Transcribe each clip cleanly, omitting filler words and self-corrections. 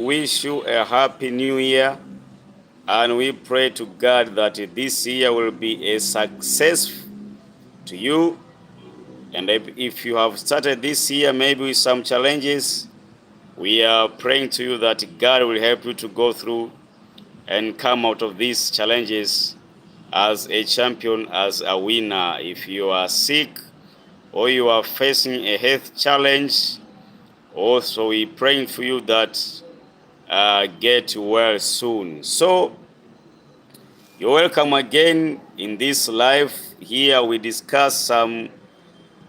wish you a happy new year, and we pray to God that this year will be a success to you. And if you have started this year maybe with some challenges, we are praying to you that God will help you to go through and come out of these challenges as a champion, as a winner. If you are sick or you are facing a health challenge, also we praying for you that get well soon. So you're welcome again in this live. Here we discuss some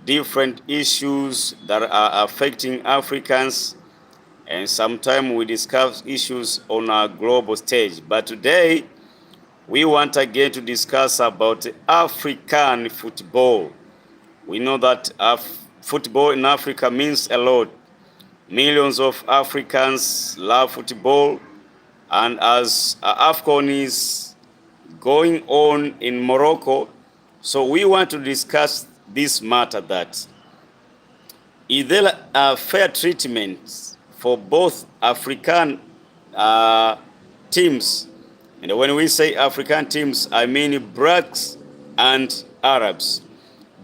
different issues that are affecting Africans, and sometimes we discuss issues on a global stage. But today we want again to discuss about African football. We know that football in Africa means a lot. Millions of Africans love football, and as Afcon is going on in Morocco, so we want to discuss this matter, that is there a fair treatment for both African teams? And when we say African teams, I mean blacks and Arabs.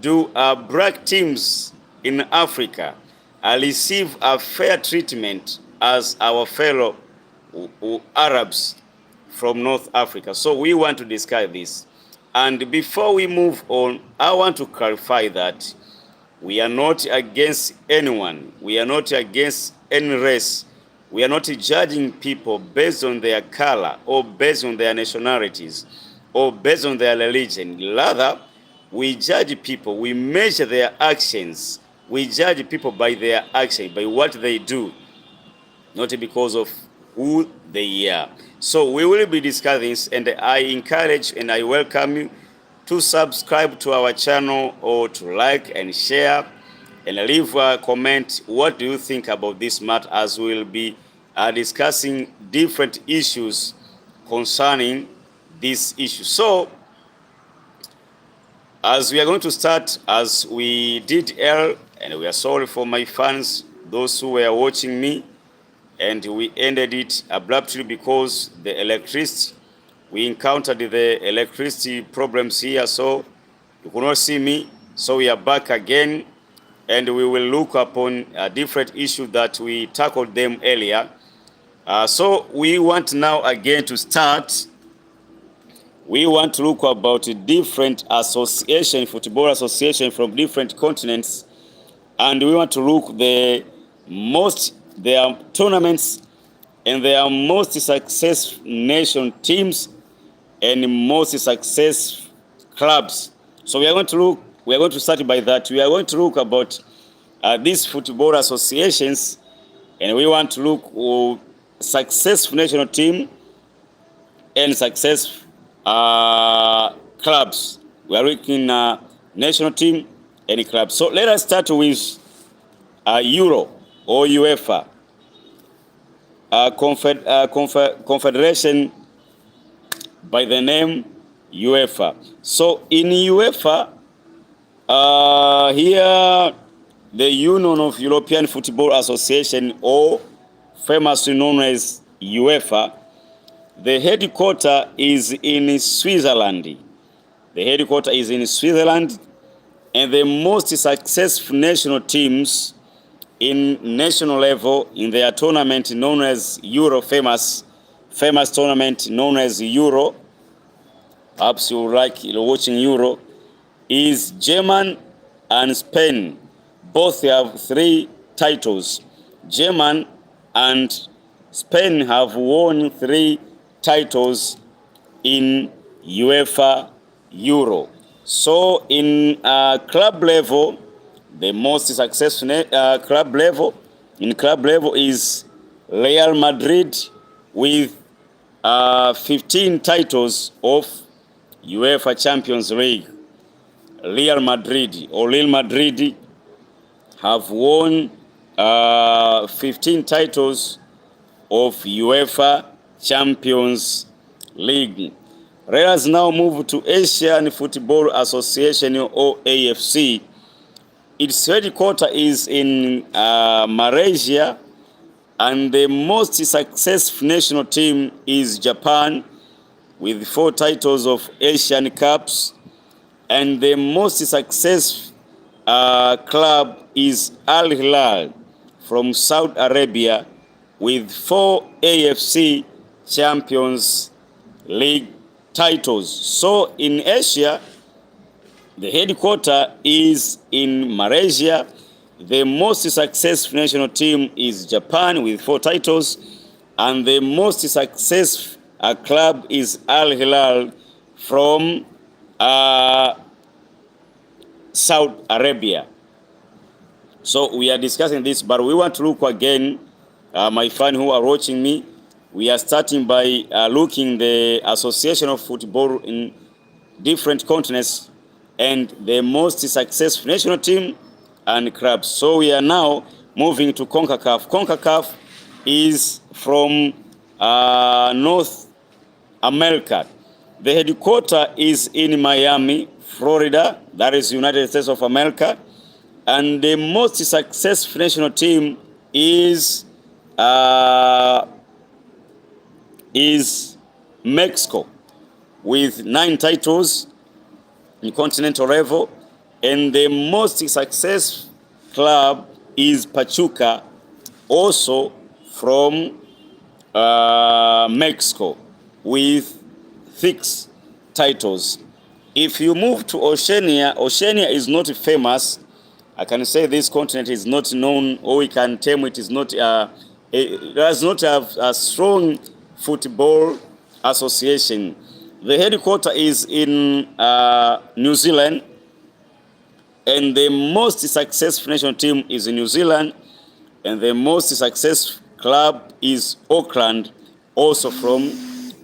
Do black teams in Africa receive a fair treatment as our fellow Arabs from North Africa? So we want to discuss this. And before we move on, I want to clarify that we are not against anyone. We are not against any race. We are not judging people based on their color or based on their nationalities or based on their religion. Rather, we judge people, we measure their actions. We judge people by their action, by what they do, not because of who they are. So we will be discussing this, and I encourage and I welcome you to subscribe to our channel or to like and share and leave a comment. What do you think about this matter, as we will be discussing different issues concerning this issue. So as we are going to start, as we did earlier, and we are sorry for my fans, those who were watching me, and we ended it abruptly because the electricity, we encountered the electricity problems here, so you could not see me. So we are back again, and we will look upon a different issue that we tackled them earlier. So we want now again to start. We want to look about different association, football association from different continents, and we want to look their tournaments and their most successful nation teams and most successful clubs. So we are going to start by that. We are going to look about these football associations, and we want to look successful national team and successful clubs. We are looking national team and clubs. So let us start with Euro or UEFA, confederation by the name UEFA. So in UEFA, here the Union of European Football Association, or famously known as UEFA, the headquarters is in Switzerland. The headquarters is in Switzerland, and the most successful national teams in national level in their tournament known as Euro, famous tournament known as Euro, perhaps you like watching Euro, is Germany and Spain. Both have 3 titles. Germany and Spain have won 3 titles in UEFA Euro. So in club level, the most successful club level is Real Madrid with 15 titles of UEFA Champions League. Real Madrid have won 15 titles of UEFA Champions League. Let us now move to Asian Football Association, or AFC. Its headquarters is in Malaysia, And the most successful national team is Japan, with 4 titles of Asian Cups. And the most successful club is Al Hilal from Saudi Arabia, with 4 AFC Champions League titles. So in Asia, the headquarters is in Malaysia. The most successful national team is Japan with 4 titles. And the most successful club is Al Hilal from Saudi Arabia. So we are discussing this, but we want to look again, my fans who are watching me. We are starting by looking the Association of Football in different continents and the most successful national team and clubs. So we are now moving to CONCACAF. CONCACAF is from North America. The headquarters is in Miami, Florida. That is United States of America. And the most successful national team is Mexico, with 9 titles in continental level. And the most successful club is Pachuca, also from Mexico, with 6 titles. If you move to Oceania, Oceania is not famous. I can say this continent is not known, or we can term it is not, it does not have a strong football association. The headquarters is in New Zealand, and the most successful national team is in New Zealand, and the most successful club is Auckland, also from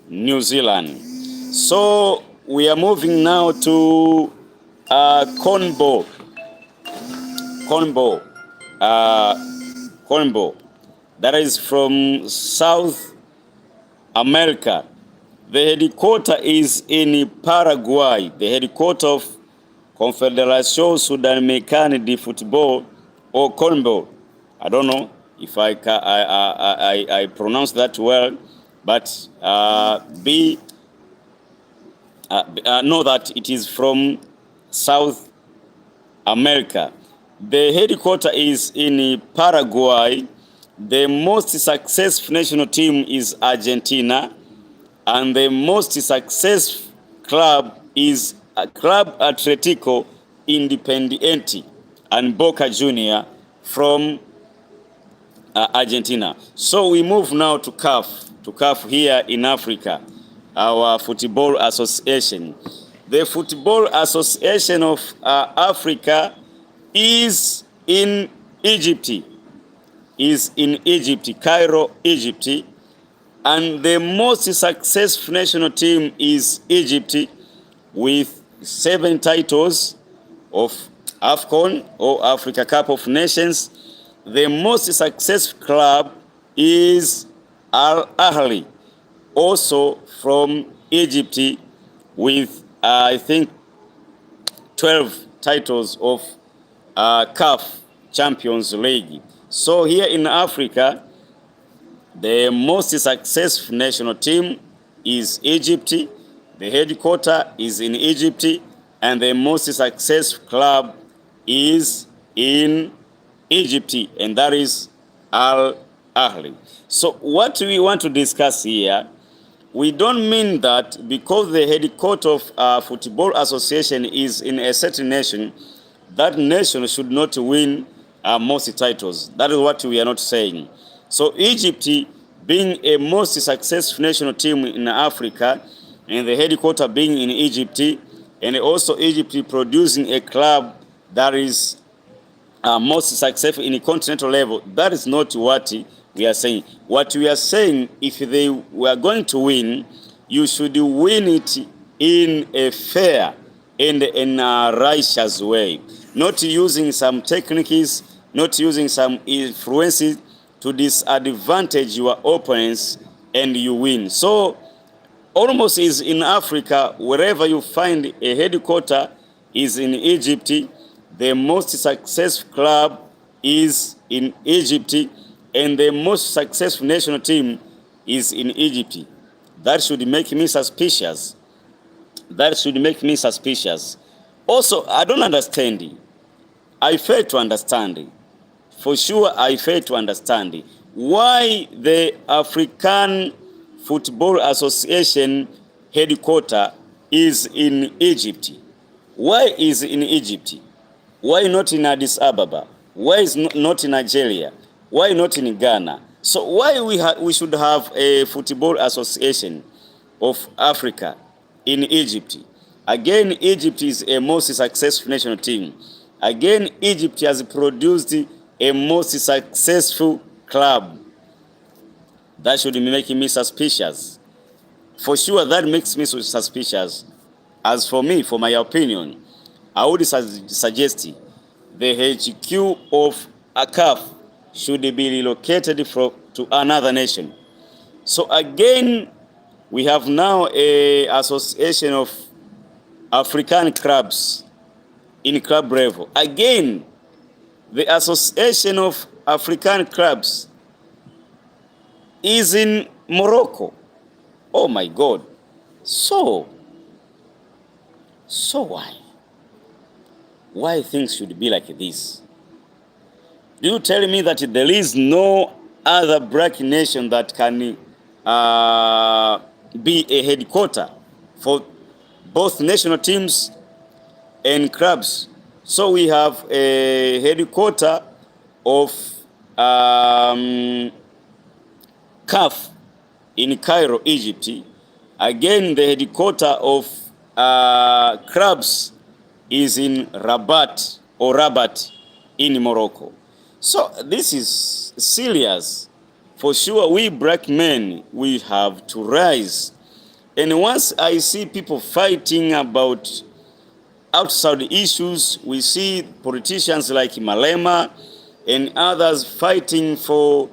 New Zealand. So we are moving now to cornball. That is from South America. The headquarters is in Paraguay. The headquarters of Confederación Sudamericana de Football, or CONMEBOL. I don't know if I pronounce that well, but know that it is from South America. The headquarters is in Paraguay. The most successful national team is Argentina, and the most successful club is Club Atletico Independiente and Boca Junior from Argentina. So we move now to CAF here in Africa, our football association. The Football Association of Africa is in Egypt, Cairo, Egypt, and the most successful national team is Egypt, with 7 titles of Afcon, or Africa Cup of Nations. The most successful club is Al Ahly, also from Egypt, with I think 12 titles of CAF Champions League. So here in Africa, the most successful national team is Egypt. The headquarters is in Egypt, and the most successful club is in Egypt, and that is Al Ahly. So what we want to discuss here, we don't mean that because the headquarters of Football Association is in a certain nation, that nation should not win most titles. That is what we are not saying. So Egypt, being a most successful national team in Africa, and the headquarters being in Egypt, and also Egypt producing a club that is most successful in a continental level, that is not what we are saying. What we are saying, if they were going to win, you should win it in a fair and in a righteous way, not using some techniques, not using some influences to disadvantage your opponents and you win. So almost is in Africa, wherever you find a headquarters is in Egypt. The most successful club is in Egypt, and the most successful national team is in Egypt. That should make me suspicious. That should make me suspicious. Also, I don't understand. I fail to understand. For sure, I fail to understand why the African Football Association headquarters is in Egypt. Why is in Egypt? Why not in Addis Ababa? Why is not in Nigeria? Why not in Ghana? So why we should have a football association of Africa in Egypt? Again, Egypt is a most successful national team. Again, Egypt has produced a most successful club. That should be making me suspicious. For sure, that makes me so suspicious. As for me, for my opinion, I would suggest the HQ of a CAF should be relocated to another nation. So again, we have now a association of African clubs in club level. Again, the association of African clubs is in Morocco. Oh my God. So why? Why things should be like this? Do you tell me that there is no other black nation that can be a headquarter for both national teams and clubs? So we have a headquarter of CAF in Cairo, Egypt. Again, the headquarter of clubs is in Rabat in Morocco. So this is serious. For sure, we black men, we have to rise. And once I see people fighting about outside issues, we see politicians like Malema and others fighting for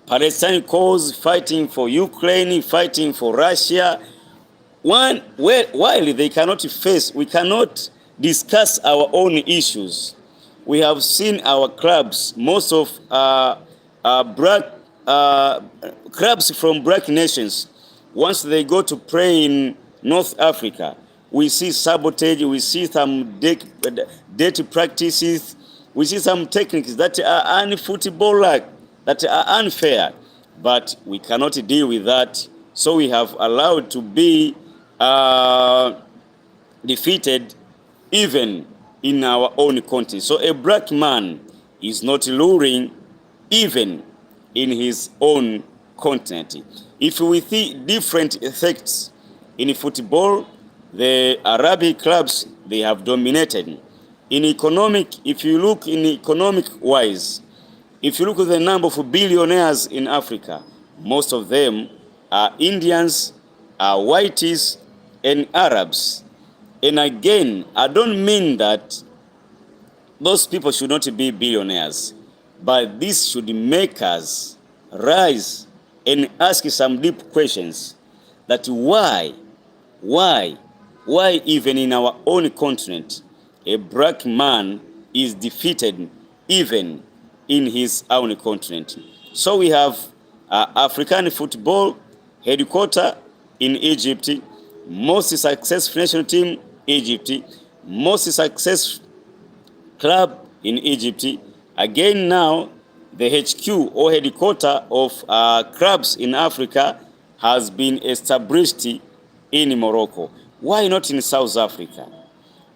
Palestine cause, fighting for Ukraine, fighting for Russia. While they cannot face, we cannot discuss our own issues. We have seen our clubs, most of clubs from black nations, once they go to play in North Africa, we see sabotage, we see some dirty practices, we see some techniques that are unfootball-like, that are unfair, but we cannot deal with that. So we have allowed to be defeated even in our own country. So a black man is not luring even in his own continent. If we see different effects in football, the Arabic clubs, they have dominated. In economic, if you look in economic wise, if you look at the number of billionaires in Africa, most of them are Indians, are whites, and Arabs. And again, I don't mean that those people should not be billionaires, but this should make us rise and ask some deep questions that why even in our own continent, a black man is defeated even in his own continent. So we have African football headquarters in Egypt, most successful national team, Egypt, most successful club in Egypt. Again now, the HQ or headquarters of clubs in Africa has been established in Morocco. Why not in South Africa?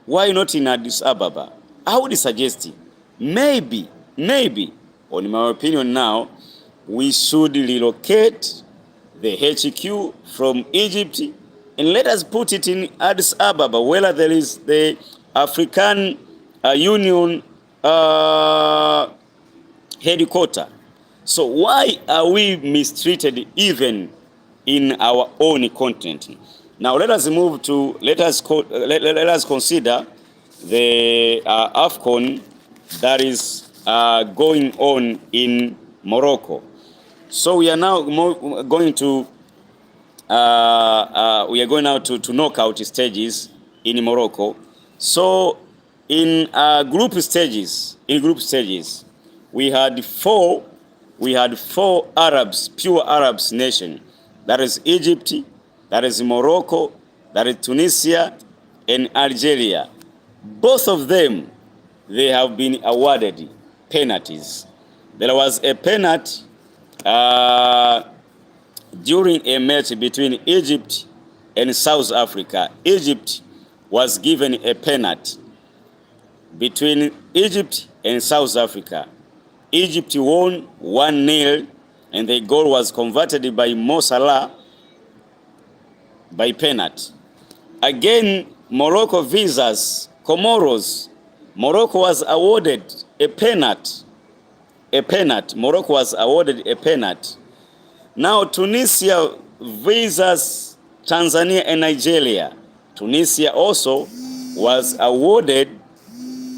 Why not in Addis Ababa? I would suggest maybe, on my opinion now, we should relocate the HQ from Egypt and let us put it in Addis Ababa, where there is the African Union headquarters. So why are we mistreated even in our own continent? Now let us move to, let us consider the Afcon that is going on in Morocco. So we are now going to knockout stages in Morocco. So in group stages, we had four Arabs, pure Arabs nation. That is Egypt, that is Morocco, that is Tunisia, and Algeria. Both of them, they have been awarded penalties. There was a penalty during a match between Egypt and South Africa. Egypt was given a penalty between Egypt and South Africa. Egypt won 1-0, and the goal was converted by Mo Salah by penalty. Again, Morocco versus Comoros. Morocco was awarded a penalty. Morocco was awarded a penalty. Now Tunisia versus Tanzania and Nigeria. Tunisia also was awarded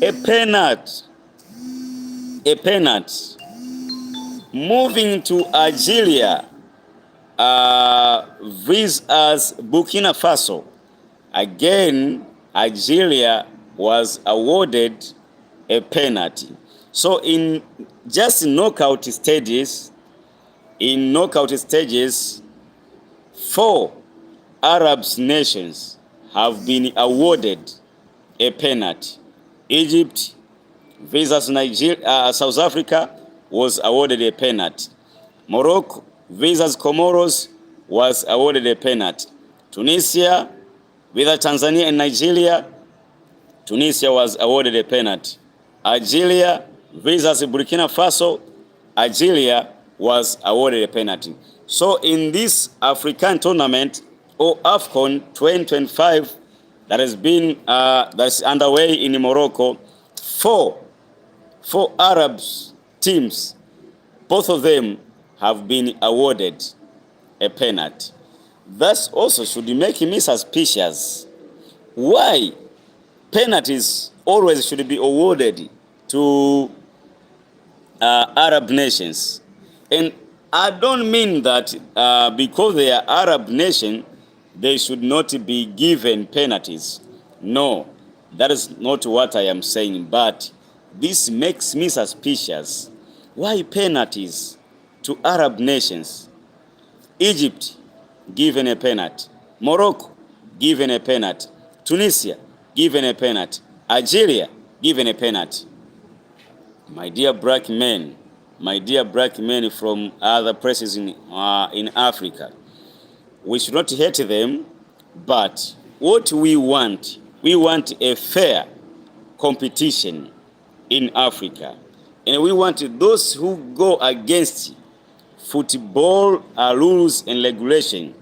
a penalty. Moving to Algeria versus Burkina Faso. Again, Algeria was awarded a penalty. So in just knockout stages, four Arab nations have been awarded a penalty. Egypt versus Nigeria, South Africa was awarded a penalty. Morocco versus Comoros was awarded a penalty. Tunisia versus Tanzania and Nigeria, Tunisia was awarded a penalty. Algeria versus Burkina Faso, Algeria was awarded a penalty. So in this African tournament, or Afcon 2025, that has been that's underway in Morocco, four Arab teams, both of them have been awarded a penalty. That also should make me suspicious. Why penalties always should be awarded to Arab nations? And I don't mean that because they are Arab nation, they should not be given penalties. No, that is not what I am saying, but this makes me suspicious. Why penalties to Arab nations? Egypt given a penalty, Morocco given a penalty, Tunisia given a penalty, Algeria given a penalty. My dear black men from other places in Africa, we should not hate them, but what we want a fair competition in Africa. And we want those who go against football rules and regulation,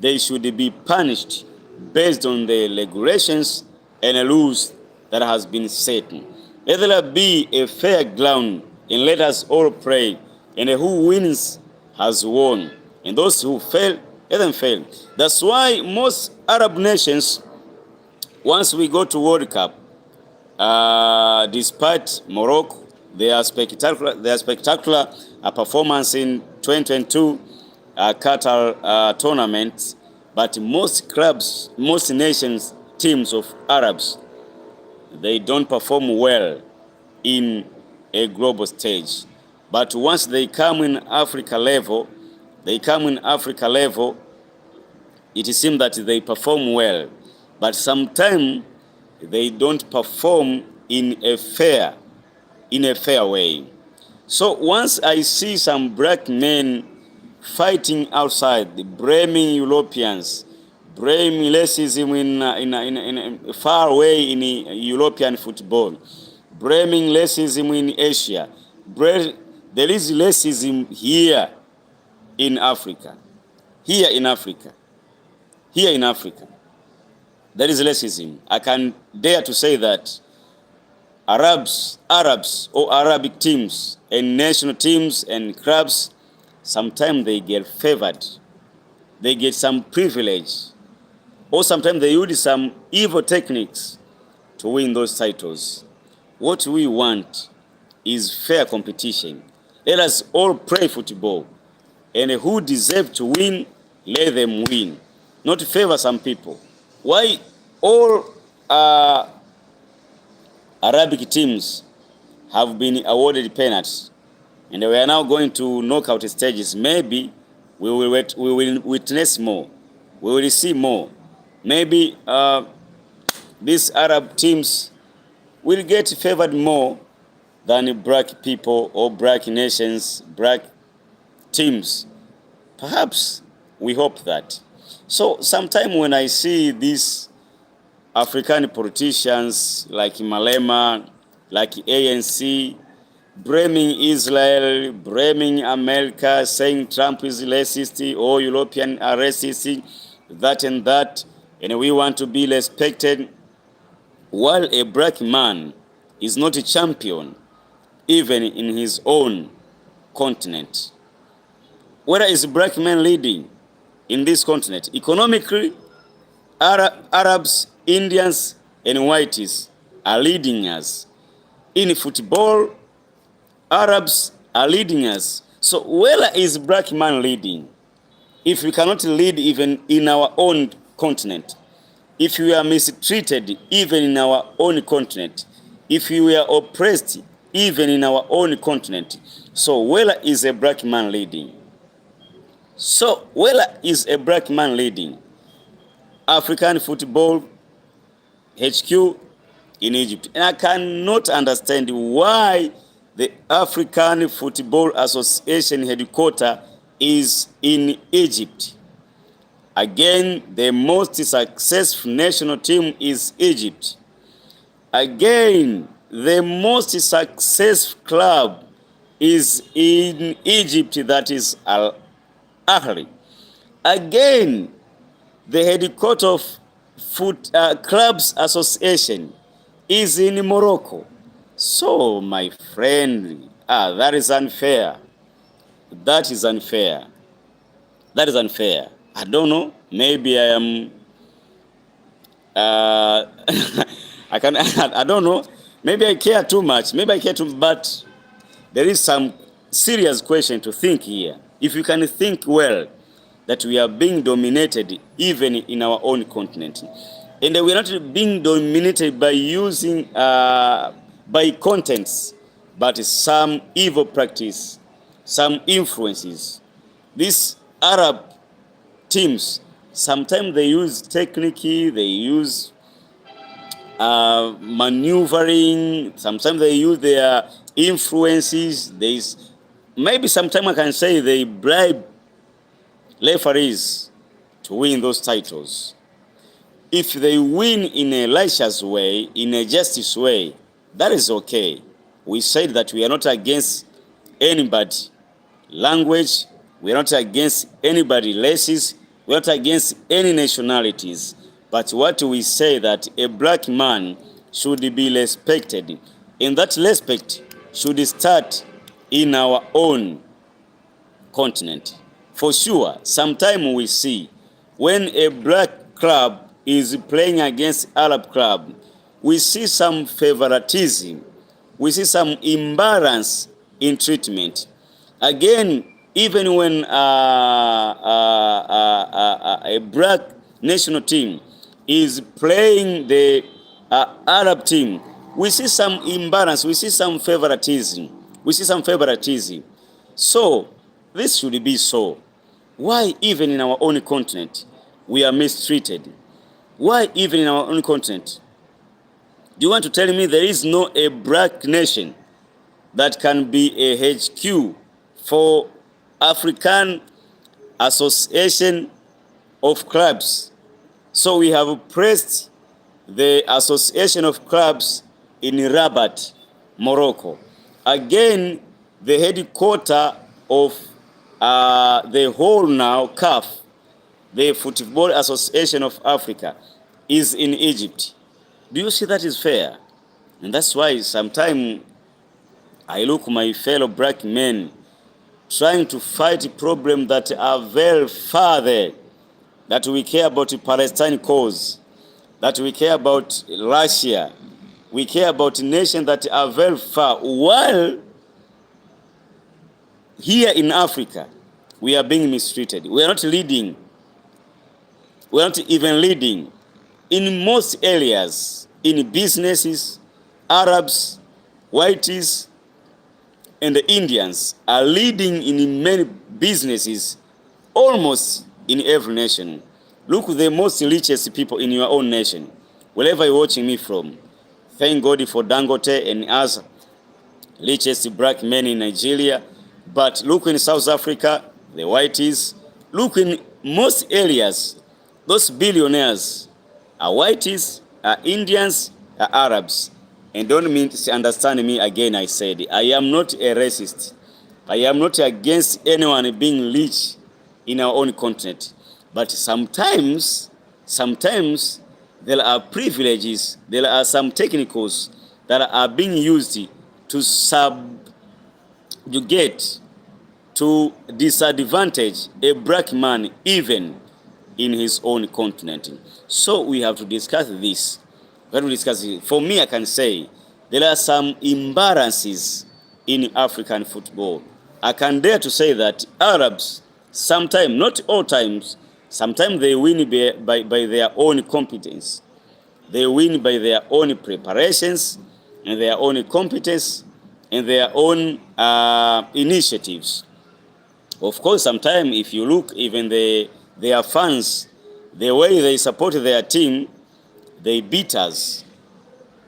they should be punished based on the regulations and the rules that has been set. Let there be a fair ground, and let us all pray, and who wins has won, and those who fail, let them fail. That's why most Arab nations, once we go to World Cup, despite Morocco, their spectacular performance in 2022 Qatar tournament, but most clubs, most nations, teams of Arabs, they don't perform well in a global stage. But once they come in Africa level, it seems that they perform well. But sometimes they don't perform in a fair way. So once I see some black men fighting outside, blaming Europeans, blaming racism in far away in European football, blaming racism in Asia, there is racism here in Africa. Here in Africa, there is racism. I can dare to say that Arabs or Arabic teams and national teams and clubs, sometimes they get favored. They get some privilege. Or sometimes they use some evil techniques to win those titles. What we want is fair competition. Let us all play football. And who deserve to win, let them win. Not favor some people. Why all Arabic teams have been awarded penalties? and we are now going to knockout stages. Maybe we will witness more. We will see more. Maybe these Arab teams will get favored more than black people or black nations, black teams. Perhaps we hope that. So sometimes when I see these African politicians like Malema, like ANC, blaming Israel, blaming America, saying Trump is racist or European are racist, that and that, and we want to be respected, while a black man is not a champion even in his own continent. Where is black man leading in this continent? Economically, Arabs, Indians, and whites are leading us. In football, Arabs are leading us. So where is black man leading? If we cannot lead even in our own continent, if we are mistreated even in our own continent, if we are oppressed even in our own continent, so where is a black man leading? So where is a black man leading? African football HQ in Egypt. And I cannot understand why the African Football Association headquarters is in Egypt. Again, the most successful national team is Egypt. Again, the most successful club is in Egypt, that is Al Ahly. Again, the headquarters of Clubs Association is in Morocco. So, my friend, that is unfair. That is unfair. That is unfair. I don't know. Maybe I am. I don't know. Maybe I care too much. Maybe I care too much. But there is some serious question to think here. If you can think well, that we are being dominated even in our own continent, and we are not being dominated by using by contents, but some evil practice, some influences. These Arab teams, sometimes they use technique, they use maneuvering, sometimes they use their influences. Maybe sometimes I can say they bribe referees to win those titles. If they win in a righteous way, in a justice way, that is okay. We said that we are not against anybody language, we are not against anybody races, we are not against any nationalities. But what we say that a black man should be respected, and that respect should start in our own continent. For sure, sometimes we see when a black club is playing against Arab club, we see some favoritism, we see some imbalance in treatment. Again, even when a black national team is playing the Arab team, we see some imbalance, we see some favoritism, So, this should be so. Why even in our own continent we are mistreated? Why even in our own continent? Do you want to tell me there is no a black nation that can be a HQ for African Association of Clubs? So we have pressed the Association of Clubs in Rabat, Morocco. Again, the headquarters of the whole now CAF, the Football Association of Africa, is in Egypt. Do you see that is fair? And that's why sometimes I look my fellow black men trying to fight problems that are very far there, that we care about the Palestine cause, that we care about Russia, we care about nations that are very far, while here in Africa, we are being mistreated. We are not leading. We are not even leading in most areas, in businesses, Arabs, whites, and the Indians are leading in many businesses, almost in every nation. Look, the most richest people in your own nation, wherever you're watching me from. Thank God for Dangote and us richest black men in Nigeria. But look in South Africa, the whiteys. Look in most areas, those billionaires are whiteys, are Indians, are Arabs. And don't misunderstand me again, I said. I am not a racist. I am not against anyone being rich in our own continent. But sometimes there are privileges, there are some technicals that are being used to subjugate, to disadvantage a black man even in his own continent. So we have to discuss this. We have to discuss it. For me, I can say there are some imbalances in African football. I can dare to say that Arabs, sometimes, not all times, sometimes they win by their own competence. They win by their own preparations and their own competence and their own initiatives. Of course, sometimes if you look, even their fans, the way they support their team, they beat us.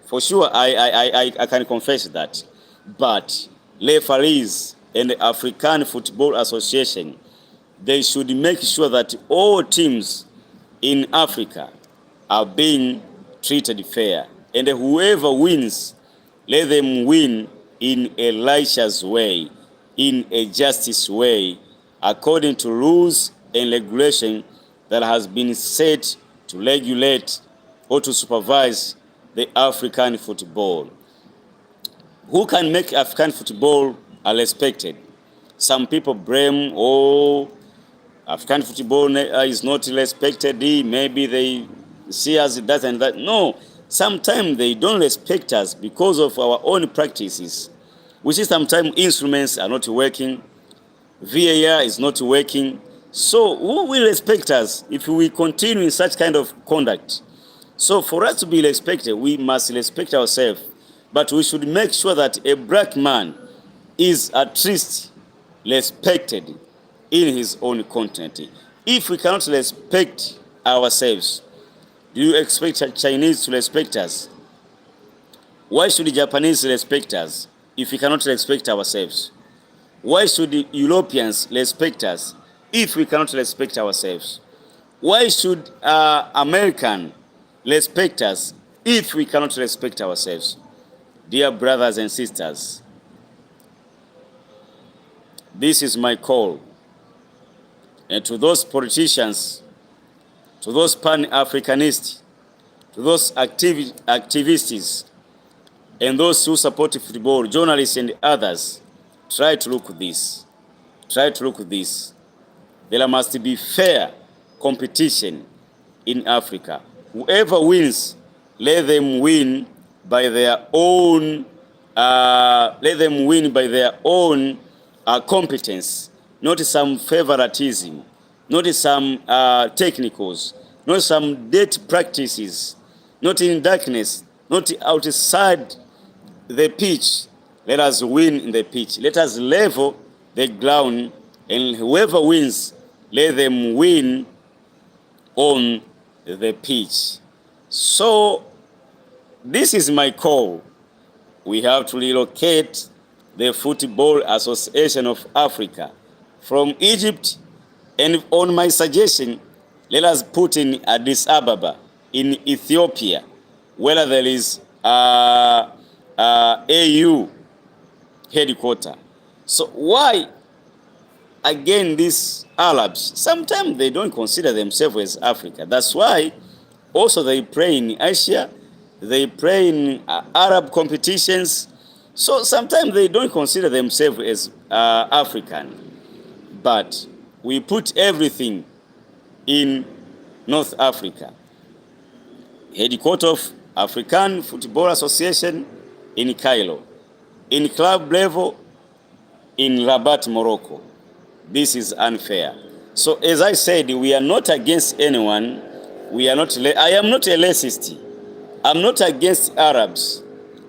For sure, I can confess that. But referees and the African Football Association, they should make sure that all teams in Africa are being treated fair. And whoever wins, let them win in a righteous way, in a justice way, according to rules and regulation that has been set to regulate or to supervise the African football. Who can make African football respected? Some people blame, African football is not respected, maybe they see us that and that. No, sometimes they don't respect us because of our own practices. We see sometimes instruments are not working, VAR is not working. So who will respect us if we continue in such kind of conduct? So for us to be respected, we must respect ourselves. But we should make sure that a black man is at least respected in his own continent. If we cannot respect ourselves, do you expect Chinese to respect us? Why should the Japanese respect us if we cannot respect ourselves? Why should the Europeans respect us if we cannot respect ourselves? Why should American respect us if we cannot respect ourselves? Dear brothers and sisters, this is my call. And to those politicians, to those pan-Africanists, to those activists, and those who support football, journalists and others, try to look at this. Try to look at this. There must be fair competition in Africa. Whoever wins, let them win by their own. Competence, not some favoritism, not some technicals, not some dirty practices, not in darkness, not outside the pitch. Let us win in the pitch. Let us level the ground, and whoever wins, let them win on the pitch. So this is my call. We have to relocate the Football Association of Africa from Egypt, and on my suggestion, let us put in Addis Ababa in Ethiopia, where there is AU headquarters. So why, again, these Arabs, sometimes they don't consider themselves as Africa. That's why also they play in Asia, they play in Arab competitions. So sometimes they don't consider themselves as African. But we put everything in North Africa. Headquarters of African Football Association in Cairo. In club level in Rabat, Morocco. This is unfair. So as I said, we are not against anyone. I am not a racist. I'm not against Arabs.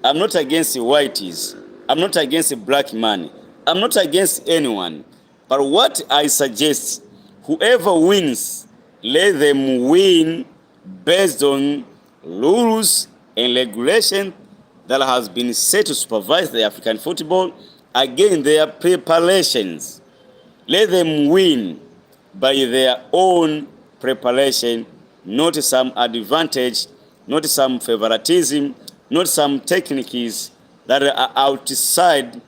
I'm not against the whiteys. I'm not against black money. I'm not against anyone. But what I suggest, whoever wins, let them win based on rules and regulation that has been set to supervise the African football. Again, their preparations. Let them win by their own preparation, not some advantage, not some favoritism, not some techniques that are outside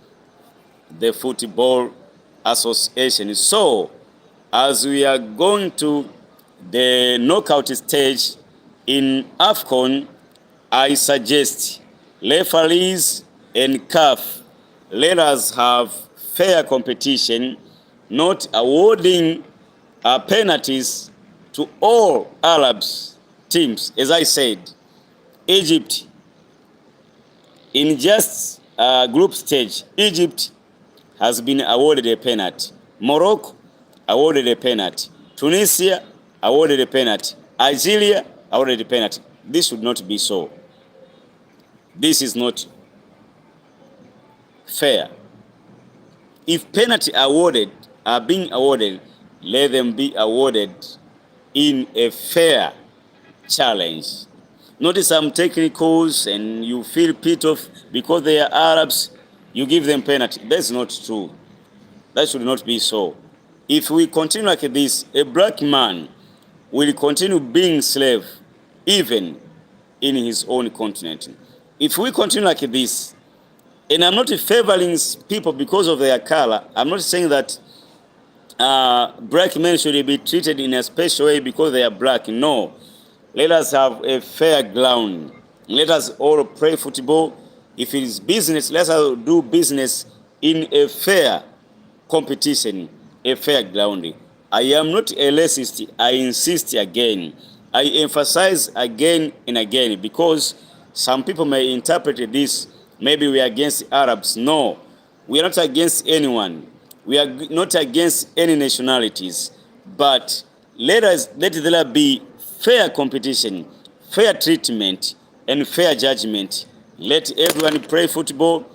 the football association. So, as we are going to the knockout stage in Afcon, I suggest referees and CAF, let us have fair competition, not awarding penalties to all Arab teams. As I said, Egypt, in just group stage, Egypt has been awarded a penalty. Morocco awarded a penalty. Tunisia awarded a penalty. Algeria awarded a penalty. This should not be so. This is not fair. If penalty are being awarded, let them be awarded in a fair challenge. Not some technicals and you feel pit off because they are Arabs, you give them penalty. That's not true. That should not be so. If we continue like this, a black man will continue being slave even in his own continent. If we continue like this, and I'm not favoring people because of their color, I'm not saying that black men should be treated in a special way because they are black. No. Let us have a fair ground. Let us all play football. If it is business, let us do business in a fair competition, a fair ground. I am not a racist. I insist again. I emphasize again and again because some people may interpret this, maybe we are against Arabs. No, we are not against anyone. We are not against any nationalities. But let there be fair competition, fair treatment, and fair judgment. Let everyone play football.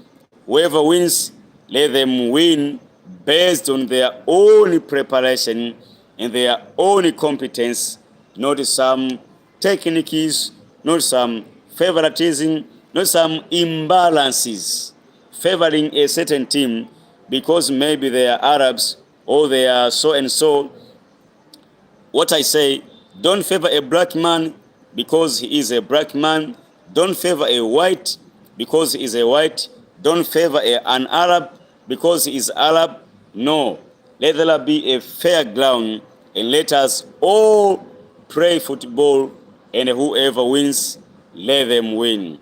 Whoever wins, let them win based on their own preparation and their own competence, not some techniques, not some favoritism, not some imbalances, favoring a certain team because maybe they are Arabs or they are so and so. What I say, don't favor a black man because he is a black man. Don't favor a white because he is a white. Don't favor an Arab because he is Arab. No. Let there be a fair ground and let us all play football, and whoever wins, let them win.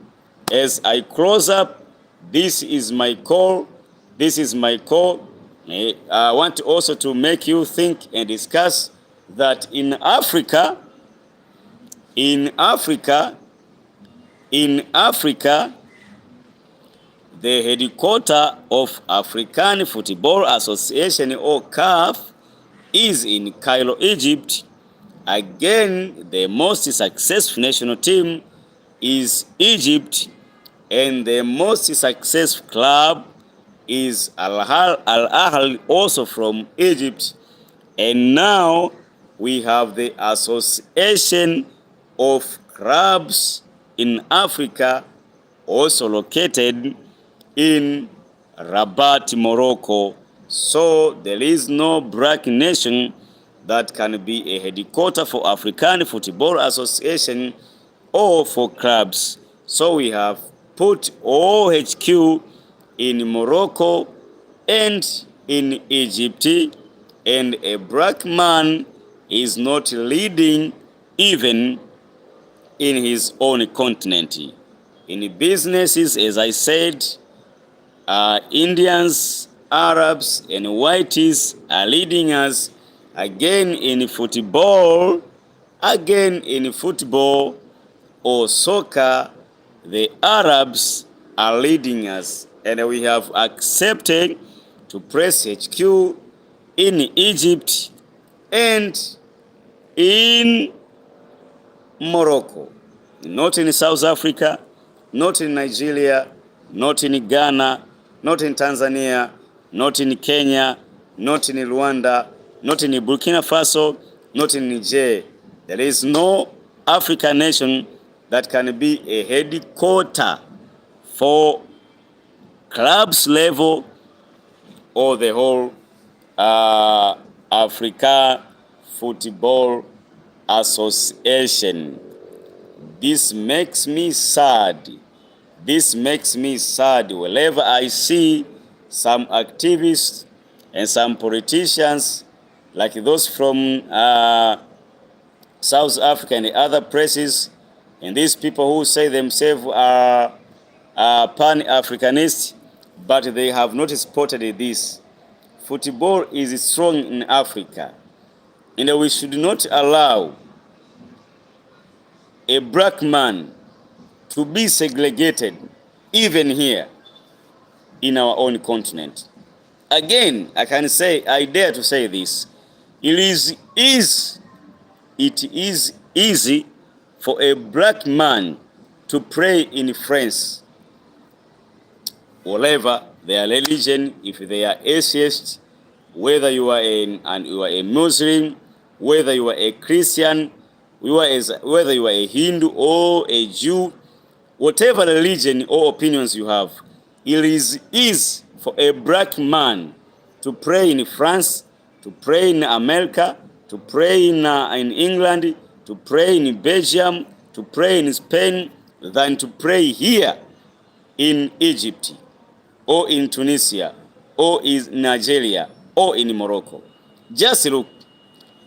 As I close up, this is my call. This is my call. I want also to make you think and discuss that in Africa, the headquarters of African Football Association or CAF is in Cairo, Egypt. Again, the most successful national team is Egypt, and the most successful club is Al Ahly, also from Egypt. And now we have the Association of Clubs in Africa, also located in Rabat, Morocco. So there is no black nation that can be a headquarter for African Football Association or for clubs. So we have put OHQ in Morocco and in Egypt, and a black man is not leading even in his own continent. In businesses, as I said, Indians, Arabs, and whites are leading us. Again in football or soccer, the Arabs are leading us, and we have accepted to press HQ in Egypt and in Morocco, not in South Africa, not in Nigeria, not in Ghana, not in Tanzania, not in Kenya, not in Rwanda, not in Burkina Faso, not in Niger. There is no African nation that can be a headquarter for clubs level or the whole Africa Football Association. This makes me sad. This makes me sad whenever I see some activists and some politicians like those from South Africa and other places, and these people who say themselves are pan-Africanists, but they have not spotted this. Football is strong in Africa, and we should not allow a black man to be segregated even here in our own continent. Again, I dare to say this. It is easy for a black man to pray in France, whatever their religion, if they are atheists, whether you are a Muslim, whether you are a Christian, whether you are a Hindu or a Jew, whatever religion or opinions you have, it is easy for a black man to pray in France, to pray in America, to pray in England, to pray in Belgium, to pray in Spain, than to pray here in Egypt, or in Tunisia, or in Nigeria, or in Morocco. Just look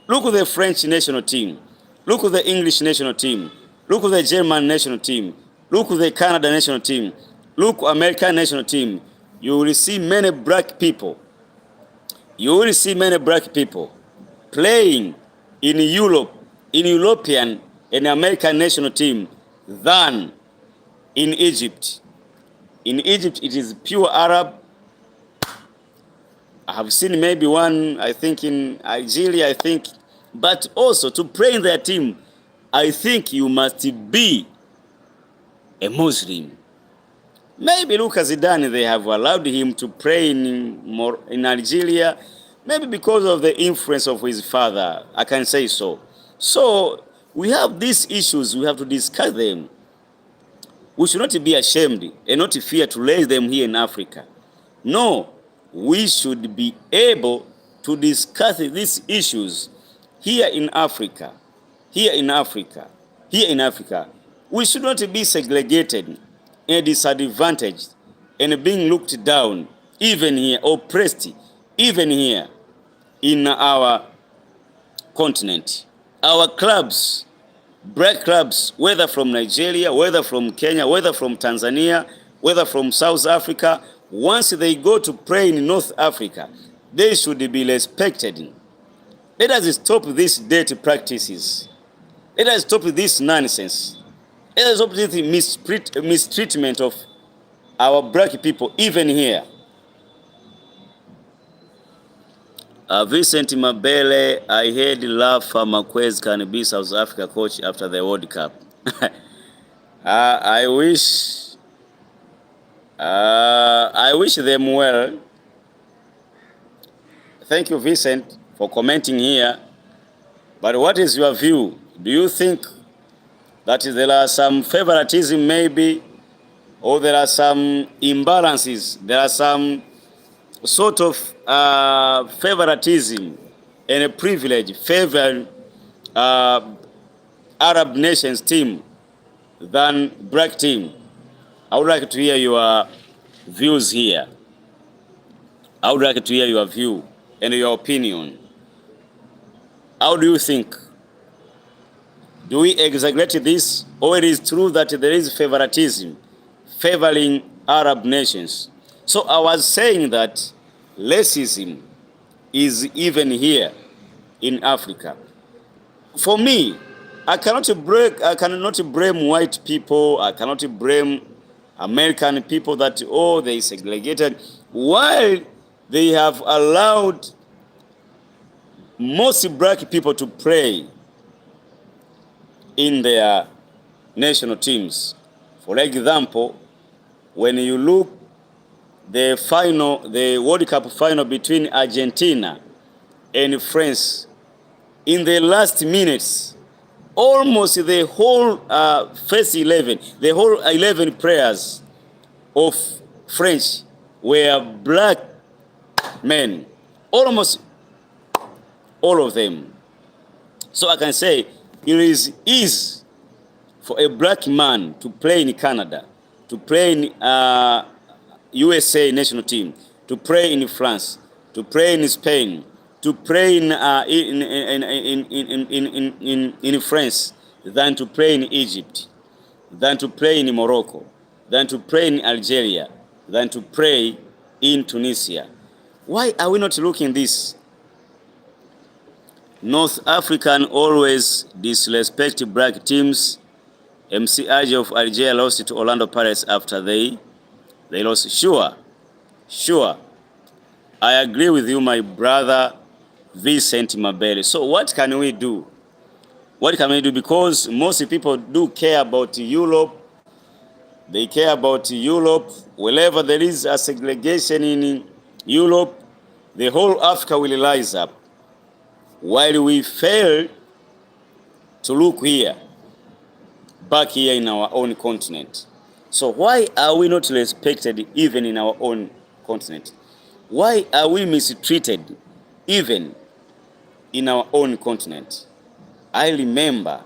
at the French national team, look at the English national team, look at the German national team, look at the Canada national team, look at American national team. You will see many black people. You will see many black people playing in Europe, in European and American national team than in Egypt. In Egypt, it is pure Arab. I have seen maybe one, I think, in Algeria, But also, to play in their team, I think you must be a Muslim. Maybe Lucas Zidane, they have allowed him to play in Algeria, maybe because of the influence of his father. I can say so. So, we have these issues, we have to discuss them. We should not be ashamed and not fear to raise them here in Africa. No, we should be able to discuss these issues here in Africa. Here in Africa. Here in Africa. We should not be segregated and disadvantaged and being looked down, even here, oppressed, even here in our continent. Our clubs, black clubs, whether from Nigeria, whether from Kenya, whether from Tanzania, whether from South Africa, once they go to play in North Africa, they should be respected. Let us stop these dirty practices. Let us stop this nonsense. Let us stop this mistreatment of our black people, even here. Vincent Mabele, I heard Lafa Marquez can be South Africa coach after the World Cup. I wish them well. Thank you, Vincent, for commenting here. But what is your view? Do you think that there are some favoritism maybe, or there are some imbalances, there are some sort of favoritism and a privilege favoring Arab nations team than black team? I would like to hear your views here. I would like to hear your view and your opinion. How do you think? Do we exaggerate this, or it is true that there is favoritism favoring Arab nations? So I was saying that racism is even here in Africa. For me, I cannot blame white people. I cannot blame American people that, oh, they segregated, while they have allowed most black people to play in their national teams. For example, when you look the World Cup final between Argentina and France, in the last minutes, almost the whole first 11, the whole 11 players of French were black men, almost all of them. So I can say it is easy for a black man to play in Canada, to play in USA national team, to play in France, to play in Spain, to play in France, than to play in Egypt, than to play in Morocco, than to play in Algeria, than to play in Tunisia. Why are we not looking at this? North African always disrespect black teams. MC Aje of Algeria lost to Orlando Pirates after they lost. Sure. I agree with you, my brother Vincent Mabele. So what can we do? What can we do? Because most people do care about Europe. They care about Europe. Wherever there is a segregation in Europe, the whole Africa will rise up. While we fail to look here, back here in our own continent. So why are we not respected even in our own continent? Why are we mistreated even in our own continent? I remember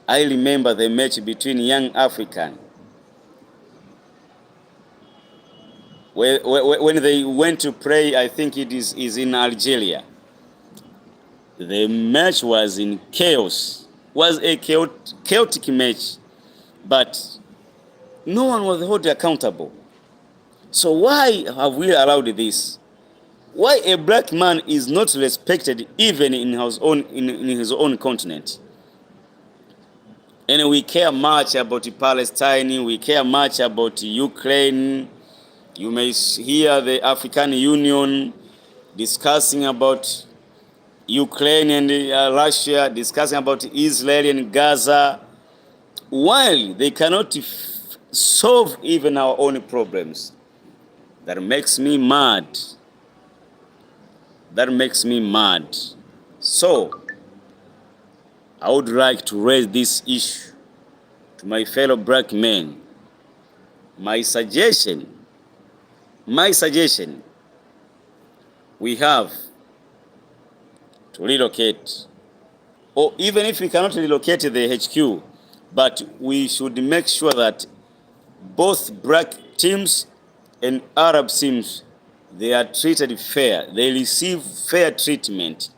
the match between Young African when they went to play, I think it is in Algeria. The match was in chaos. Was a chaotic match, but no one was held accountable. So why have we allowed this? Why a black man is not respected even in his own continent? And we care much about Palestine, we care much about Ukraine. You may hear the African Union discussing about Ukraine and Russia, discussing about Israel and Gaza, while they cannot solve even our own problems. That makes me mad. That makes me mad. So, I would like to raise this issue to my fellow black men. My suggestion, we have to relocate, or even if we cannot relocate the HQ, but we should make sure that both black teams and Arab teams, they are treated fair. They receive fair treatment,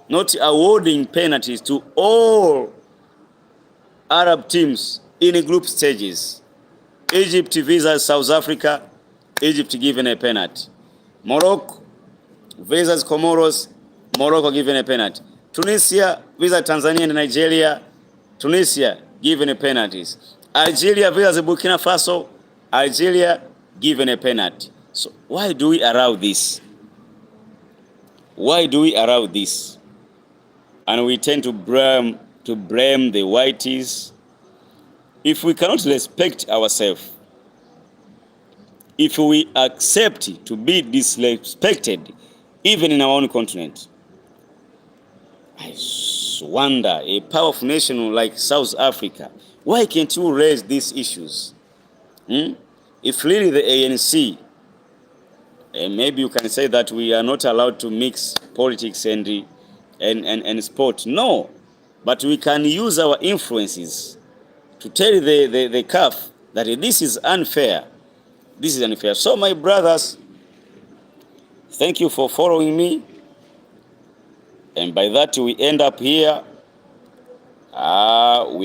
not awarding penalties to all Arab teams in group stages. Egypt versus South Africa, Egypt given a penalty. Morocco versus Comoros, Morocco given a penalty. Tunisia versus Tanzania and Nigeria, Tunisia given a penalties. Algeria versus Burkina Faso, Algeria given a penalty. So why do we allow this? Why do we allow this? And we tend to blame the whiteys. If we cannot respect ourselves, if we accept to be disrespected even in our own continent, I wonder, a powerful nation like South Africa, why can't you raise these issues? If really the ANC, and maybe you can say that we are not allowed to mix politics and sport. No, but we can use our influences to tell the CAF that this is unfair. This is unfair. So my brothers, thank you for following me. And by that we end up here. We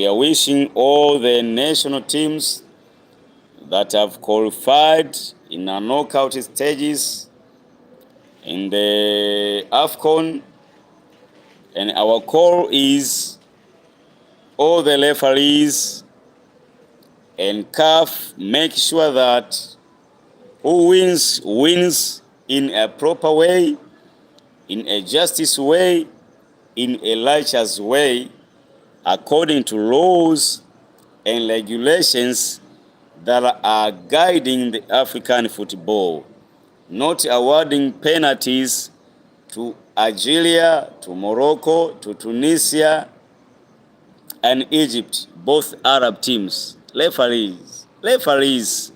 are wishing all the national teams that have qualified in our knockout stages in the Afcon. And our call is all the referees and CAF make sure that who wins in a proper way, in a justice way, in a righteous way, according to laws and regulations that are guiding the African football, not awarding penalties to Algeria, to Morocco, to Tunisia, and Egypt, both Arab teams. Referees,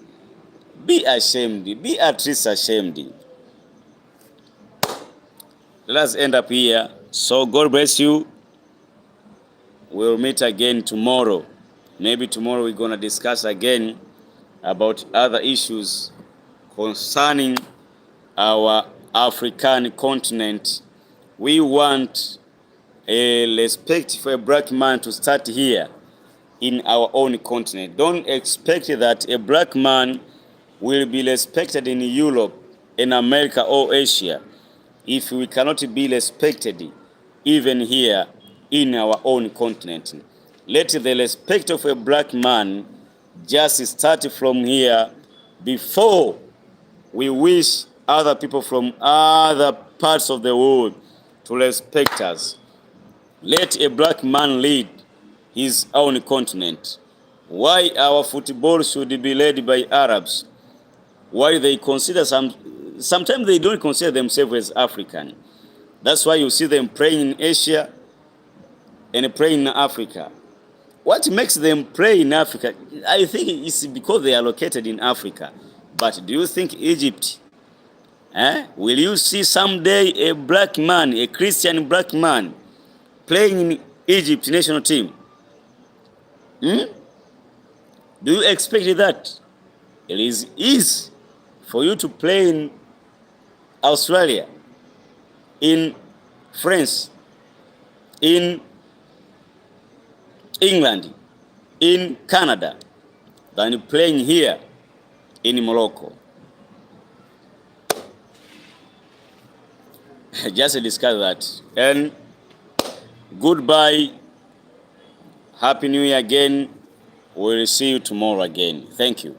be ashamed, be at least ashamed. Let us end up here. So God bless you. We'll meet again tomorrow. Maybe tomorrow we're going to discuss again about other issues concerning our African continent. We want a respect for a black man to start here in our own continent. Don't expect that a black man will be respected in Europe, in America, or Asia if we cannot be respected even here in our own continent. Let the respect of a black man just start from here before we wish other people from other parts of the world to respect us. Let a black man lead his own continent. Why our football should be led by Arabs? Why they consider sometimes they don't consider themselves as African. That's why you see them praying in Asia and praying in Africa. What makes them pray in Africa? I think it's because they are located in Africa. But do you think Egypt, will you see someday a black man, a Christian black man, playing in Egypt national team? Do you expect that? It is easy for you to play in Australia, in France, in England, in Canada, than playing here in Morocco. Just discuss that. And goodbye. Happy New Year again. We'll see you tomorrow again. Thank you.